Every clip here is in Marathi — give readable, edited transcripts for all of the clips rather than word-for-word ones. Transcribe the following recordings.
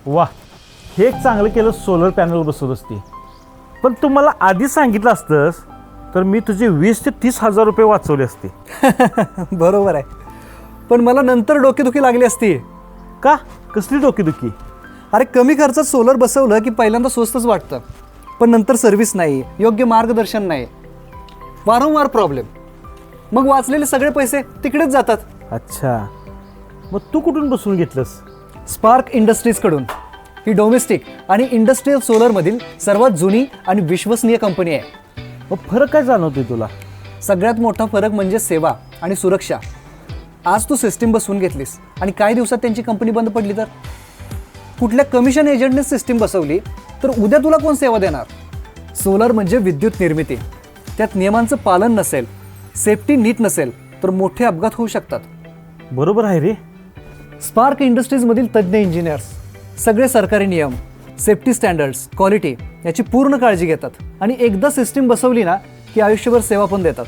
वा, हे एक चांगलं केलं, सोलर पॅनल बसवत असते. पण तू मला आधी सांगितलं असतंस तर मी तुझे 20 ते 30,000 रुपये वाचवले असते. बरोबर आहे, पण मला नंतर डोकेदुखी लागली असती. का? कसली डोकेदुखी? अरे कमी खर्चात सोलर बसवलं की पहिल्यांदा स्वस्तच वाटतं, पण नंतर सर्व्हिस नाही, योग्य मार्गदर्शन नाही, वारंवार प्रॉब्लेम, मग वाचलेले सगळे पैसे तिकडेच जातात. अच्छा, मग तू कुठून बसवून घेतलंस? स्पार्क इंडस्ट्रीजकडून. ही डोमेस्टिक आणि इंडस्ट्रीयल सोलरमधील सर्वात जुनी आणि विश्वसनीय कंपनी आहे. मग फरक काय जाणवतोय तुला? सगळ्यात मोठा फरक म्हणजे सेवा आणि सुरक्षा. आज तू सिस्टीम बसवून घेतलीस आणि काही दिवसात त्यांची कंपनी बंद पडली तर? कुठल्या कमिशन एजंटने सिस्टीम बसवली तर उद्या तुला कोण सेवा देणार? सोलर म्हणजे विद्युत निर्मिती. त्यात नियमांचं पालन नसेल, सेफ्टी नीट नसेल तर मोठे अपघात होऊ शकतात. बरोबर आहे रे. स्पार्क इंडस्ट्रीजमधील तज्ज्ञ इंजिनियर्स सगळे सरकारी नियम, सेफ्टी स्टँडर्ड्स, क्वालिटी याची पूर्ण काळजी घेतात आणि एकदा सिस्टीम बसवली ना की आयुष्यभर सेवा पण देतात.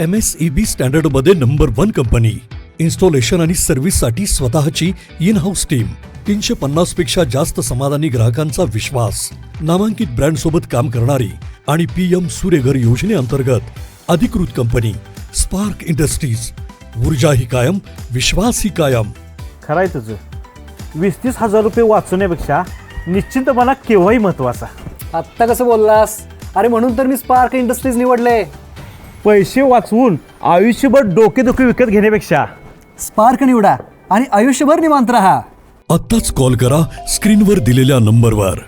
MSEB स्टँडर्डमध्ये number 1 company. इन्स्टॉलेशन आणि सर्व्हिससाठी स्वतःची इन हाऊस टीम. 350 पेक्षा जास्त समाधानी ग्राहकांचा विश्वास. नामांकित ब्रँड सोबत काम करणारी आणि PM सूर्यघर योजनेअंतर्गत अधिकृत कंपनी स्पार्क इंडस्ट्रीज. ऊर्जा ही कायम, विश्वास ही कायम. खरं आहे तुझं. 20-30,000 रुपये वाचवण्यापेक्षा निश्चितपणा केव्हाही महत्वाचा. आत्ता कसं बोललास? अरे म्हणून तर मी स्पार्क इंडस्ट्रीज निवडले. पैसे वाचवून आयुष्यभर डोकेदुखी विकत घेण्यापेक्षा स्पार्क निवडा आणि आयुष्यभर निवांत राहा. आत्ताच कॉल करा स्क्रीनवर दिलेल्या नंबरवर.